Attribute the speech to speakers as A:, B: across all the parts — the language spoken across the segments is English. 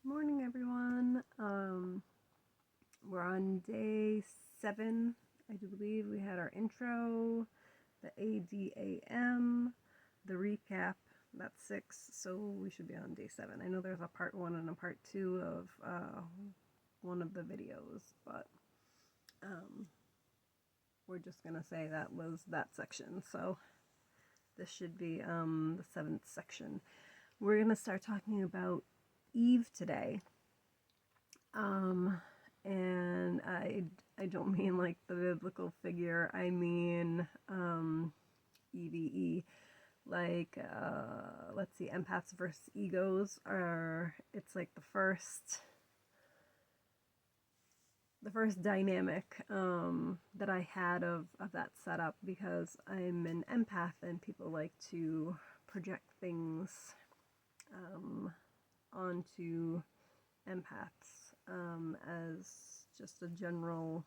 A: Morning, everyone. We're on day 7. I do believe we had our intro, the ADAM, the recap. That's 6, so we should be on day 7. I know there's a part 1 and a part 2 of one of the videos, but um, we're just gonna say that was that section. So this should be the 7th section. We're gonna start talking about Eve today. Um, and I don't mean like the biblical figure. I mean E.V.E. Like let's see, empaths versus egos are it's like the first dynamic that I had of that setup because I'm an empath and people like to project things um, onto empaths as just a general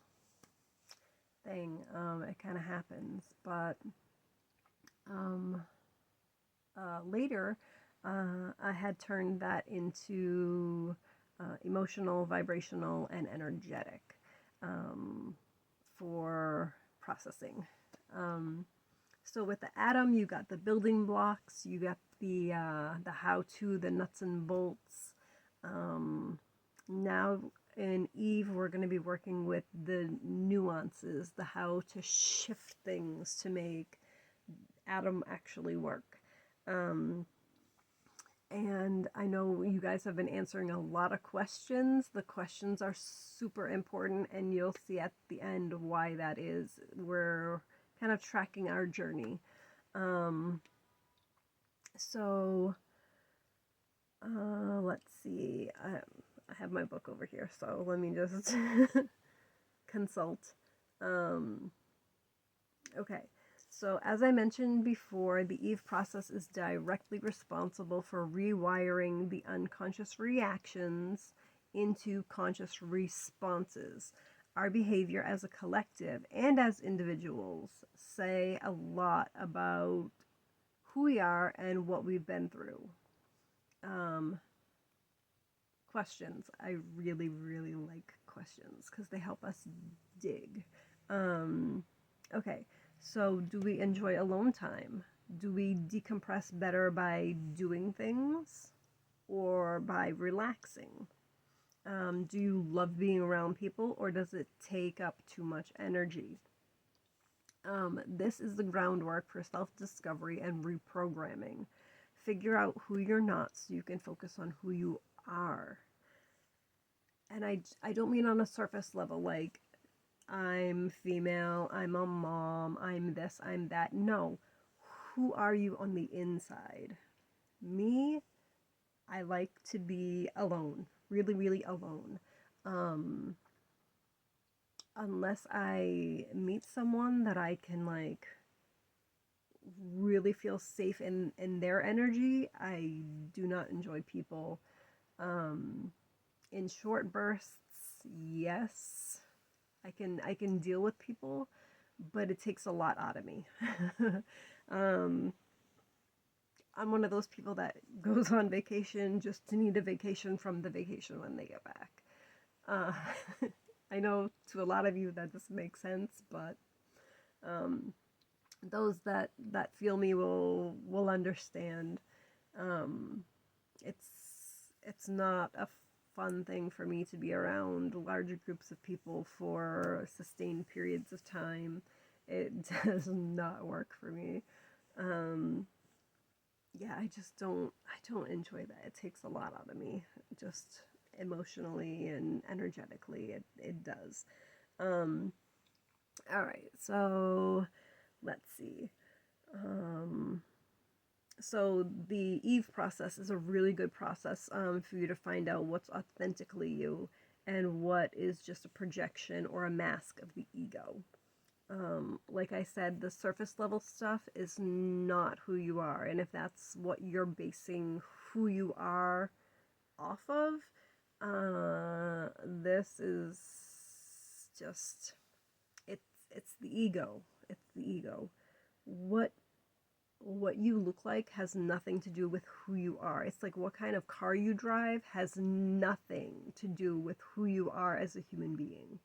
A: thing. It kind of happens, but um, later I had turned that into emotional, vibrational, and energetic um, for processing. Um, so with the atom, you got the building blocks, you got the how-to, the nuts and bolts. Um, Now in Eve, we're going to be working with the nuances, the how to shift things to make atom actually work. Um, and I know you guys have been answering a lot of questions. The questions are super important, and you'll see at the end why that is. We're kind of tracking our journey. Um, so let's see. I have my book over here, so let me just consult. Um, okay, so as I mentioned before, the Eve process is directly responsible for rewiring the unconscious reactions into conscious responses. Our behavior as a collective and as individuals say a lot about who we are and what we've been through. Um, Questions. I really, really like questions because they help us dig. Um, okay, so do we enjoy alone time? Do we decompress better by doing things or by relaxing? Do you love being around people or does it take up too much energy? This is the groundwork for self discovery and reprogramming. Figure out who you're not so you can focus on who you are. And I don't mean on a surface level, like I'm female, I'm a mom, I'm this, I'm that. No. Who are you on the inside? Me, I like to be alone, really, really alone. Um, Unless I meet someone that I can like really feel safe in their energy, I do not enjoy people. Um, in short bursts, yes, I can deal with people, but it takes a lot out of me. um, I'm one of those people that goes on vacation just to need a vacation from the vacation when they get back. Uh, I know to a lot of you that doesn't make sense, but um, those that feel me will understand. Um, it's it's not a fun thing for me to be around larger groups of people for sustained periods of time. It does not work for me. Um, yeah, I don't enjoy that. It takes a lot out of me, just emotionally and energetically. It does. Um, all right, so let's see. Um, so the Eve process is a really good process for you to find out what's authentically you and what is just a projection or a mask of the ego. Like I said, the surface level stuff is not who you are, and if that's what you're basing who you are off of, this is just it's the ego. It's the ego. What what you look like has nothing to do with who you are. It's like what kind of car you drive has nothing to do with who you are as a human being.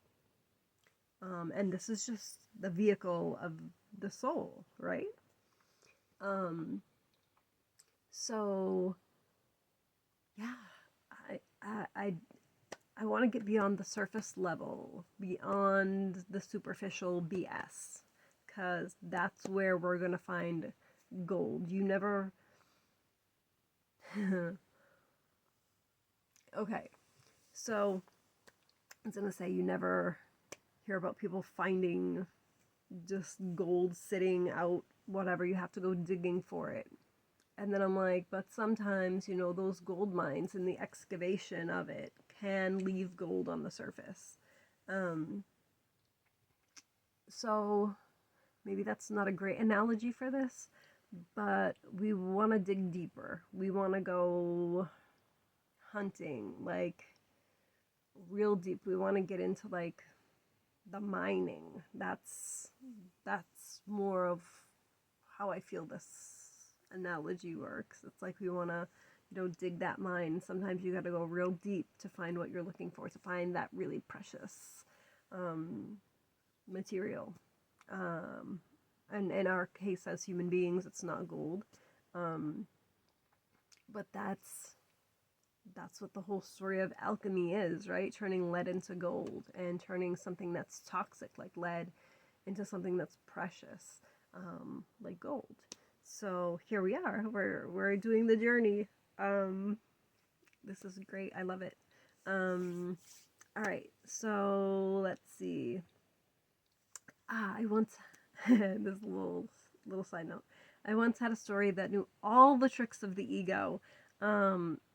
A: And this is just the vehicle of the soul, right? Um, so yeah, I I I, I want to get beyond the surface level, beyond the superficial BS, because that's where we're gonna find gold. You never. Okay, so I was gonna say you never hear about people finding just gold sitting out, whatever. You have to go digging for it. And then I'm like, but sometimes, those gold mines and the excavation of it can leave gold on the surface. Um, so maybe that's not a great analogy for this, but we want to dig deeper. We want to go hunting, like real deep. We want to get into like the mining. That's more of how I feel this analogy works. It's like we want to, dig that mine. Sometimes you got to go real deep to find what you're looking for, to find that really precious um, material. Um, and in our case, as human beings, it's not gold. Um, but that's what the whole story of alchemy is, right? Turning lead into gold and turning something that's toxic like lead into something that's precious, like gold. So here we are. We're doing the journey. This is great. I love it. All right. So let's see. I once this little side note. I once had a story that knew all the tricks of the ego,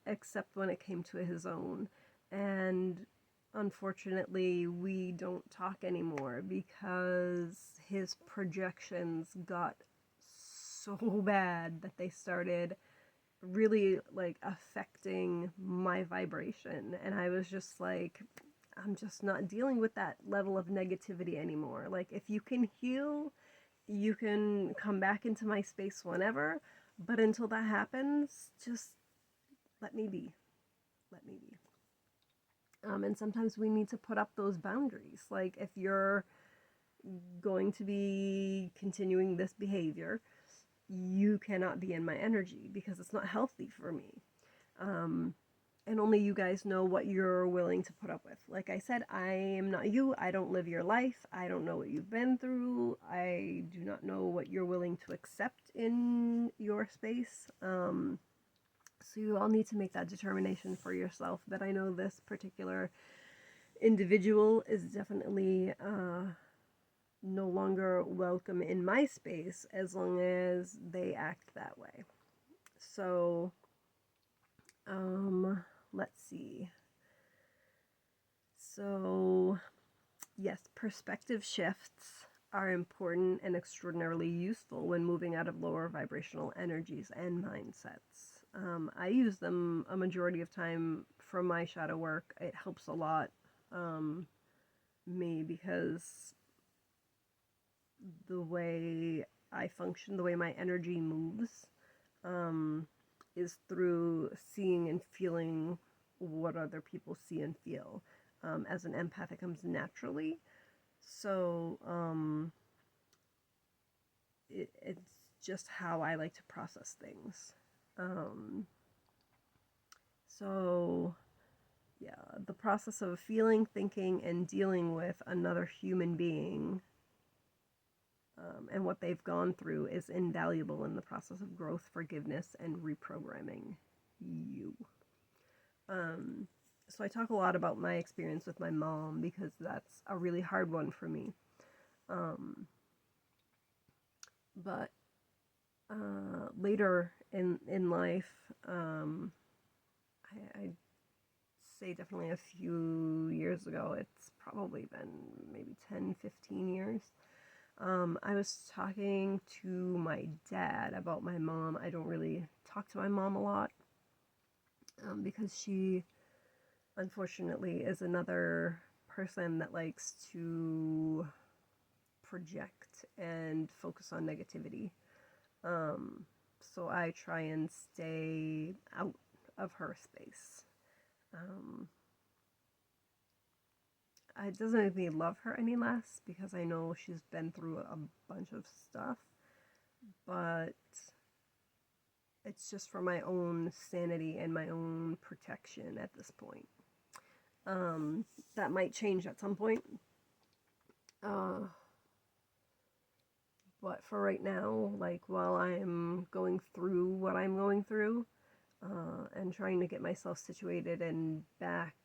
A: except when it came to his own. And unfortunately, we don't talk anymore because his projections got so bad that they started really like affecting my vibration. And I was just like, I'm just not dealing with that level of negativity anymore. Like, if you can heal, you can come back into my space whenever. But until that happens, just let me be. Let me be. And sometimes we need to put up those boundaries. Like, if you're going to be continuing this behavior, you cannot be in my energy because it's not healthy for me. Um, and only you guys know what you're willing to put up with. Like I said, I am not you. I don't live your life. I don't know what you've been through. I do not know what you're willing to accept in your space. So you all need to make that determination for yourself. That I know this particular individual is definitely no longer welcome in my space as long as they act that way. So, let's see. So, yes, perspective shifts are important and extraordinarily useful when moving out of lower vibrational energies and mindsets. I use them a majority of time for my shadow work. It helps a lot me because the way I function, the way my energy moves, um, is through seeing and feeling what other people see and feel. As an empath, it comes naturally. So it's just how I like to process things. Um, so, yeah, the process of feeling, thinking, and dealing with another human being and what they've gone through is invaluable in the process of growth, forgiveness, and reprogramming you. Um, so I talk a lot about my experience with my mom because that's a really hard one for me. But later in life, I'd say definitely a few years ago, it's probably been maybe 10, 15 years. I was talking to my dad about my mom. I don't really talk to my mom a lot because she, unfortunately, is another person that likes to project and focus on negativity. Um, so I try and stay out of her space. Um, it doesn't make me love her any less because I know she's been through a bunch of stuff, but it's just for my own sanity and my own protection at this point. Um, that might change at some point. Uh, but for right now, like while I'm going through what I'm going through, and trying to get myself situated and back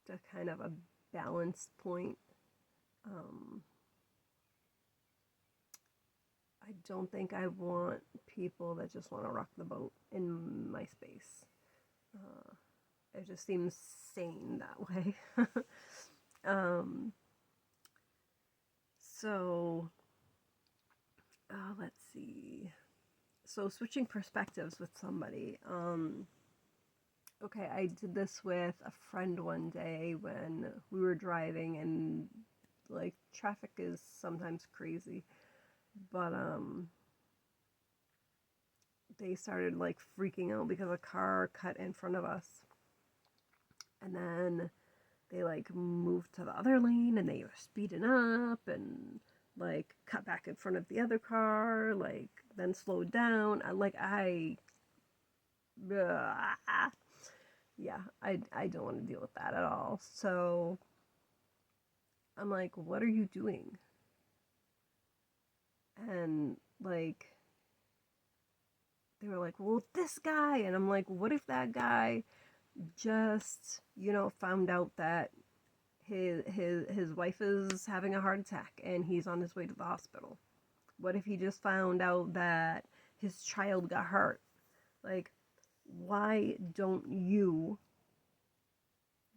A: to kind of a balanced point, um, I don't think I want people that just want to rock the boat in my space. Uh, it just seems sane that way. um, so, let's see. So, switching perspectives with somebody. Okay, I did this with a friend one day when we were driving, and like traffic is sometimes crazy, but they started like freaking out because a car cut in front of us, and then they like moved to the other lane and they were speeding up and like cut back in front of the other car, like then slowed down. Yeah, I don't want to deal with that at all. So I'm like, what are you doing? And like they were like, well, this guy, and I'm like, what if that guy just, found out that his wife is having a heart attack and he's on his way to the hospital? What if he just found out that his child got hurt? Like, why don't you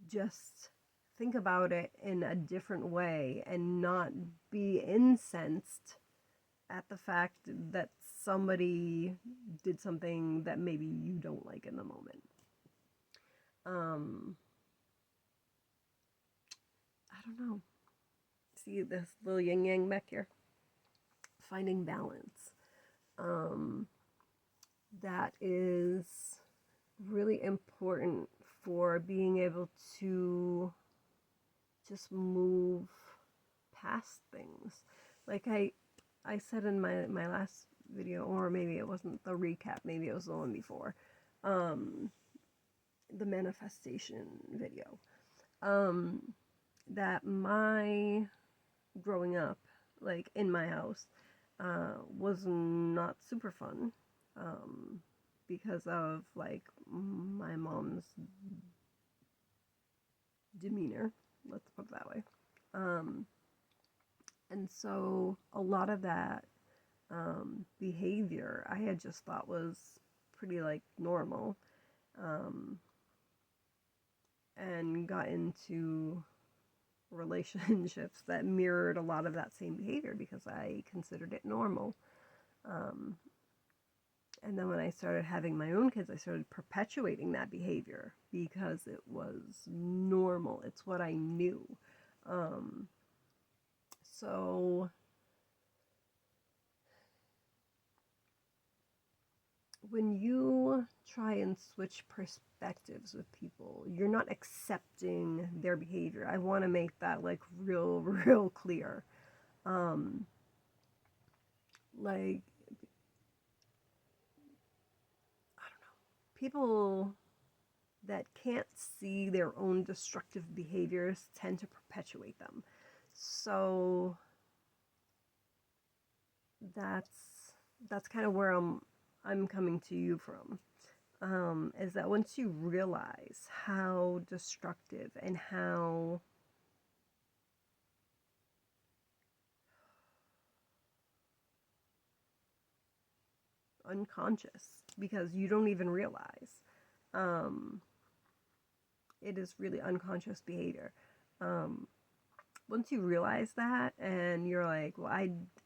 A: just think about it in a different way and not be incensed at the fact that somebody did something that maybe you don't like in the moment? Um, I don't know. See this little yin yang back here? Finding balance. Um, that is really important for being able to just move past things. Like I said in my last video, or maybe it wasn't the recap, maybe it was the one before, um, the manifestation video, um, that my growing up, like in my house, was not super fun, um, because of like my mom's demeanor. Let's put it that way. Um, and so a lot of that behavior I had just thought was pretty like normal, um, and got into relationships that mirrored a lot of that same behavior because I considered it normal. Um, and then when I started having my own kids, I started perpetuating that behavior because it was normal. It's what I knew. Um, so when you try and switch perspectives with people, you're not accepting their behavior. I want to make that like real, real clear. Um, like, I don't know, people that can't see their own destructive behaviors tend to perpetuate them. So that's kind of where I'm coming to you from. Is that once you realize how destructive and how unconscious, because you don't even realize, um, it is really unconscious behavior. Um, Once you realize that and you're like, well,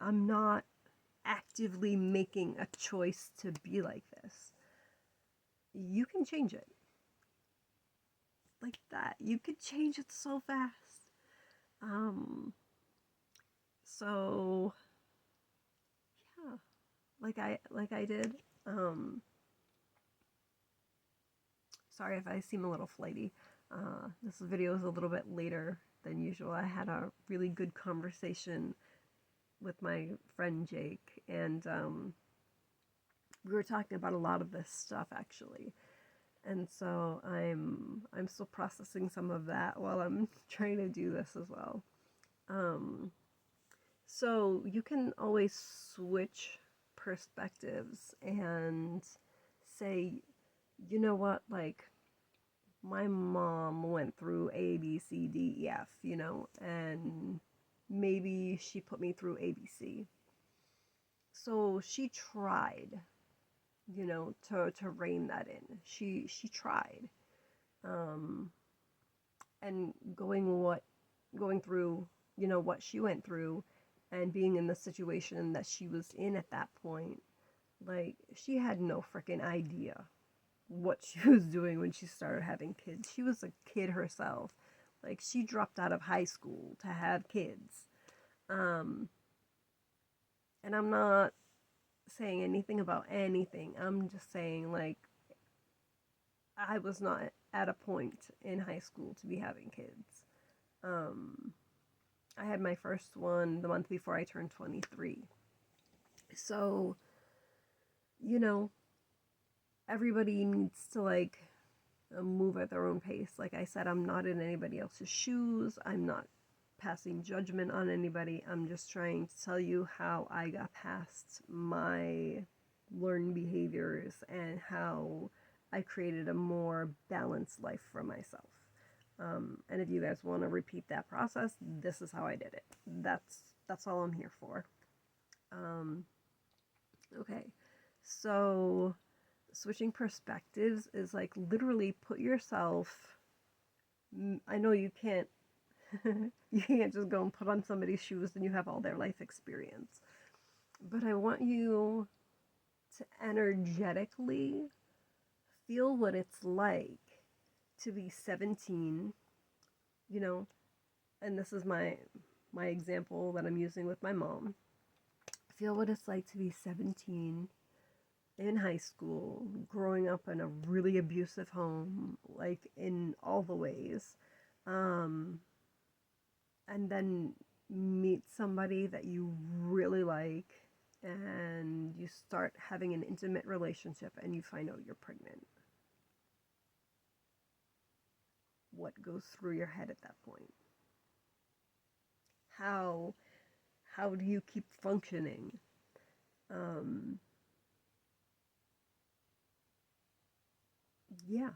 A: I'm not actively making a choice to be like this, you can change it. Like that. You could change it so fast. Um, so, yeah. like I did. Um, Sorry if I seem a little flighty. This video is a little bit later than usual. I had a really good conversation with my friend Jake, and we were talking about a lot of this stuff actually. And so I'm still processing some of that while I'm trying to do this as well. Um, so you can always switch perspectives and say, you know what, like my mom went through A, B, C, D, E, F, and maybe she put me through ABC. So she tried, to rein that in. She tried. Um, and going through, what she went through and being in the situation that she was in at that point, like she had no freaking idea what she was doing when she started having kids. She was a kid herself. Like she dropped out of high school to have kids. Um, and I'm not saying anything about anything. I'm just saying like I was not at a point in high school to be having kids. Um, I had my first one the month before I turned 23. So, you know, everybody needs to like move at their own pace. Like I said, I'm not in anybody else's shoes. I'm not passing judgment on anybody. I'm just trying to tell you how I got past my learned behaviors and how I created a more balanced life for myself. And if you guys want to repeat that process, this is how I did it. That's all I'm here for. Um, okay, so switching perspectives is like literally put yourself. I know you can't. You can't just go and put on somebody's shoes and you have all their life experience. But I want you to energetically feel what it's like to be 17, you know, and this is my example that I'm using with my mom. Feel what it's like to be 17 in high school, growing up in a really abusive home, like in all the ways. Um, and then meet somebody that you really like and you start having an intimate relationship and you find out you're pregnant. What goes through your head at that point? How how do you keep functioning? Um, yeah,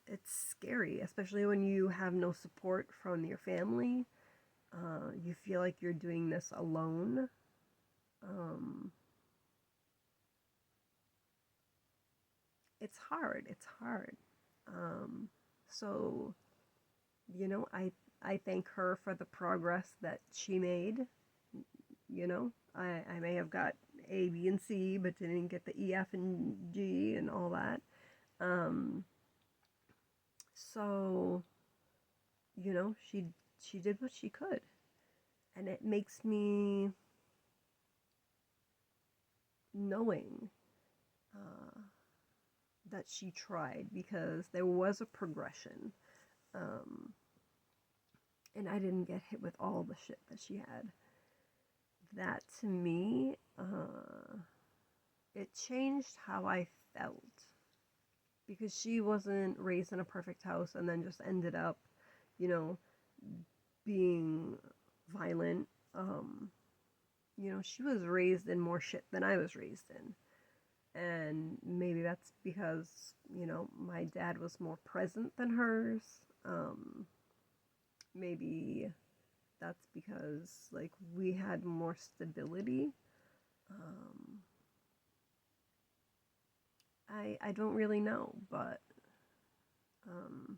A: it's scary, especially when you have no support from your family. You feel like you're doing this alone. Um, it's hard. It's hard. Um, so I thank her for the progress that she made. I may have got A, B, and C, but didn't get the E, F, and G and all that. Um, so she did what she could, and it makes me knowing uh, that she tried because there was a progression, um, and I didn't get hit with all the shit that she had. That to me, it changed how I felt because she wasn't raised in a perfect house and then just ended up, you know, being violent. She was raised in more shit than I was raised in. And maybe that's because, my dad was more present than hers. Maybe that's because, like, we had more stability. Um, I don't really know, but um,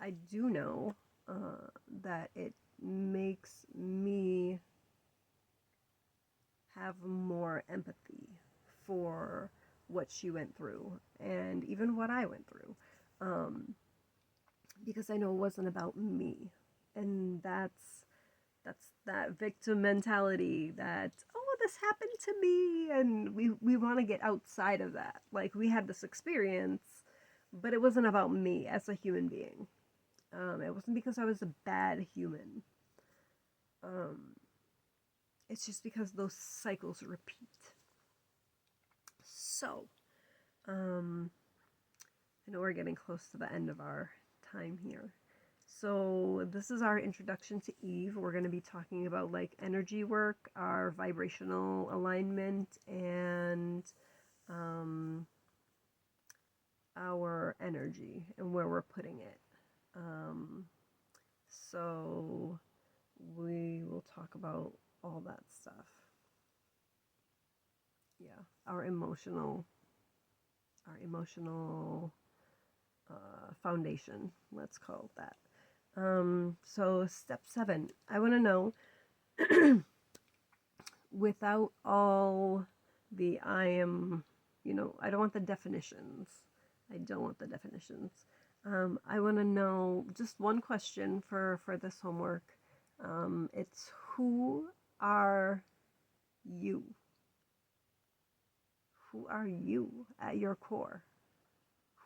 A: I do know that it makes me have more empathy for what she went through and even what I went through. Um, because I know it wasn't about me. And that's That's that victim mentality that, oh, this happened to me, and we want to get outside of that. Like, we had this experience, but it wasn't about me as a human being. It wasn't because I was a bad human. Um, it's just because those cycles repeat. So, um, I know we're getting close to the end of our time here. So, this is our introduction to Eve. We're going to be talking about like energy work, our vibrational alignment, and um, our energy and where we're putting it. Um, so, we will talk about all that stuff. Yeah, our emotional foundation. Let's call it that. So step 7, I want to know, without all the I am, I don't want the definitions. I don't want the definitions. I want to know just one question for this homework. It's, who are you? Who are you at your core?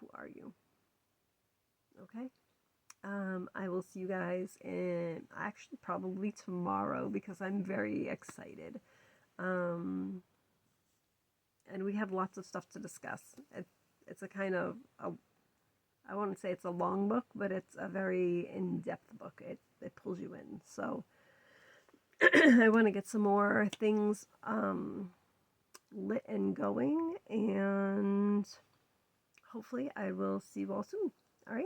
A: Who are you? Okay. I will see you guys in actually probably tomorrow because I'm very excited. Um, and we have lots of stuff to discuss. It's a kind of I won't say it's a long book, but it's a very in-depth book. It pulls you in. So I want to get some more things lit and going, and hopefully I will see you all soon. All right.